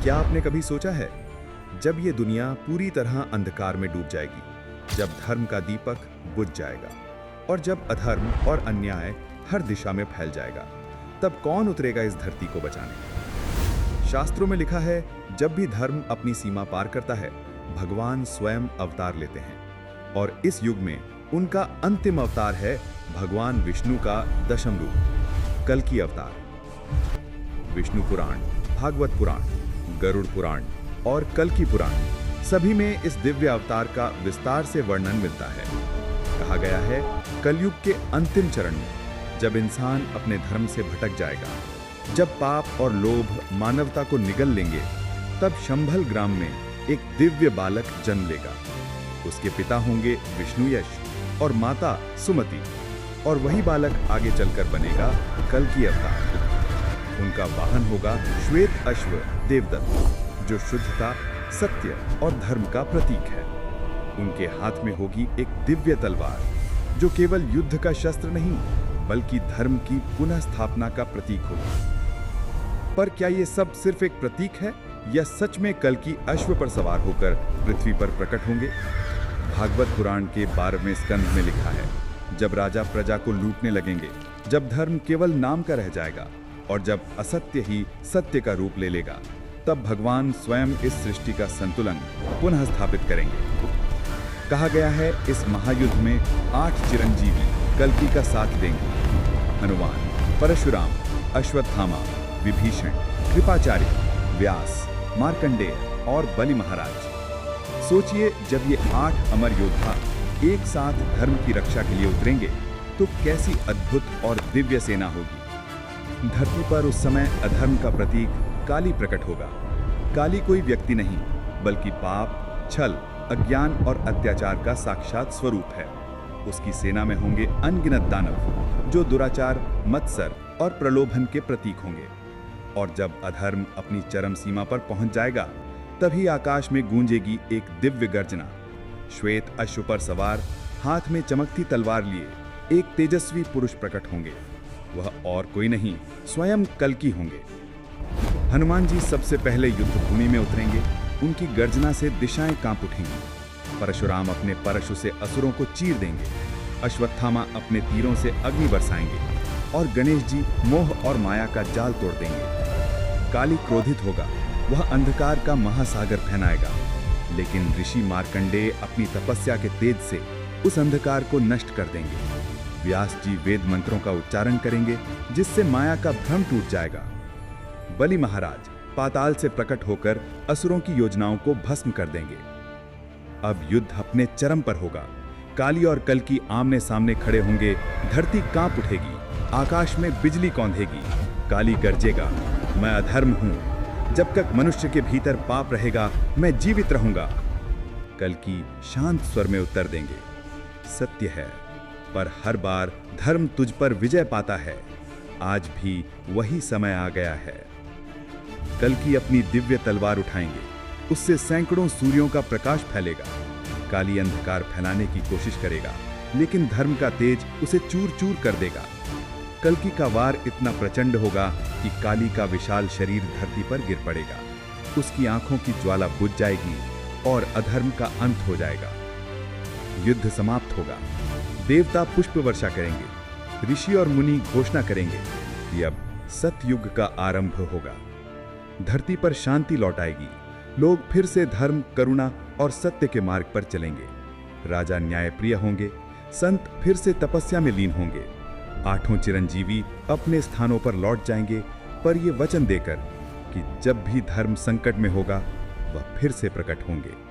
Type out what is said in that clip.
क्या आपने कभी सोचा है, जब ये दुनिया पूरी तरह अंधकार में डूब जाएगी, जब धर्म का दीपक बुझ जाएगा और जब अधर्म और अन्याय हर दिशा में फैल जाएगा, तब कौन उतरेगा इस धरती को बचाने? शास्त्रों में लिखा है, जब भी धर्म अपनी सीमा पार करता है, भगवान स्वयं अवतार लेते हैं और इस युग में उनका अंतिम अवतार है भगवान विष्णु का दशम रूप, कल्कि अवतार। विष्णु पुराण, भागवत पुराण, गरुड़ पुराण और कल्कि पुराण सभी में इस दिव्य अवतार का विस्तार से वर्णन मिलता है। कहा गया है, कलयुग के अंतिम चरण में जब इंसान अपने धर्म से भटक जाएगा, जब पाप और लोभ मानवता को निगल लेंगे, तब शंभल ग्राम में एक दिव्य बालक जन्म लेगा। उसके पिता होंगे विष्णुयश और माता सुमति, और वही बालक आगे चलकर बनेगा कल्कि अवतार। उनका वाहन होगा श्वेत अश्व देवदत्त, जो शुद्धता, सत्य और धर्म का प्रतीक है। उनके हाथ में होगी एक दिव्य तलवार, जो केवल युद्ध का शस्त्र नहीं, बल्कि धर्म की पुनः स्थापना का प्रतीक होगा। पर क्या ये सब सिर्फ एक प्रतीक है, या सच में कल्कि अश्व पर सवार होकर पृथ्वी पर प्रकट होंगे? भागवत पुराण के 12वें स्कंद में लिखा है, जब राजा प्रजा को लूटने लगेंगे, जब धर्म केवल नाम का रह जाएगा और जब असत्य ही सत्य का रूप ले लेगा, तब भगवान स्वयं इस सृष्टि का संतुलन पुनः स्थापित करेंगे। कहा गया है, इस महायुद्ध में 8 चिरंजीवी कल्कि का साथ देंगे: हनुमान, परशुराम, अश्वत्थामा, विभीषण, कृपाचार्य, व्यास, मार्कंडेय और बलि महाराज। सोचिए, जब ये 8 अमर योद्धा एक साथ धर्म की रक्षा के लिए उतरेंगे, तो कैसी अद्भुत और दिव्य सेना होगी। धरती पर उस समय अधर्म का प्रतीक काली प्रकट होगा। काली कोई व्यक्ति नहीं, बल्कि पाप, छल, अज्ञान और अत्याचार का साक्षात स्वरूप है। उसकी सेना में होंगे अनगिनत दानव, जो दुराचार, मत्सर और प्रलोभन के प्रतीक होंगे। और जब अधर्म अपनी चरम सीमा पर पहुंच जाएगा, तभी आकाश में गूंजेगी एक दिव्य गर्जना। श्वेत अश्व पर सवार, हाथ में चमकती तलवार लिए एक तेजस्वी पुरुष प्रकट होंगे। वह और कोई नहीं, स्वयं कल्कि होंगे। हनुमान जी सबसे पहले युद्ध भूमि में उतरेंगे। उनकी गर्जना से दिशाएं कांप उठेंगी। परशुराम अपने परशु से असुरों को चीर देंगे। अश्वत्थामा अपने तीरों से अग्नि बरसाएंगे और गणेश जी मोह और माया का जाल तोड़ देंगे। काली क्रोधित होगा, वह अंधकार का महासागर फैलाएगा, लेकिन ऋषि मार्कंडेय अपनी तपस्या के तेज से उस अंधकार को नष्ट कर देंगे। व्यास जी वेद मंत्रों का उच्चारण करेंगे, जिससे माया का भ्रम टूट जाएगा। बलि महाराज पाताल से प्रकट होकर असुरों की योजनाओं को भस्म कर देंगे। अब युद्ध अपने चरम पर होगा। काली और कल्कि आमने सामने खड़े होंगे। धरती कांप उठेगी, आकाश में बिजली कौंधेगी। काली गरजेगा, मैं अधर्म हूं। जब तक मनुष्य के भीतर पाप रहेगा, मैं जीवित रहूंगा। कल्कि शांत स्वर में उत्तर देंगे, सत्य है, पर हर बार धर्म तुझ पर विजय पाता है। आज भी वही समय आ गया है। कल्कि अपनी दिव्य तलवार उठाएंगे, उससे सैकड़ों सूर्यों का प्रकाश फैलेगा। काली अंधकार फैलाने की कोशिश करेगा, लेकिन धर्म का तेज उसे चूर चूर कर देगा। कल्कि का वार इतना प्रचंड होगा कि काली का विशाल शरीर धरती पर गिर पड़ेगा। उसकी आंखों की ज्वाला बुझ जाएगी और अधर्म का अंत हो जाएगा। युद्ध समाप्त होगा। देवता पुष्प वर्षा करेंगे। ऋषि और मुनि घोषणा करेंगे कि अब सतयुग का आरंभ होगा। धरती पर शांति लौट आएगी। लोग फिर से धर्म, करुणा और सत्य के मार्ग पर चलेंगे। राजा न्यायप्रिय होंगे। संत फिर से तपस्या में लीन होंगे। 8 चिरंजीवी अपने स्थानों पर लौट जाएंगे, पर ये वचन देकर कि जब भी धर्म संकट में होगा, वह फिर से प्रकट होंगे।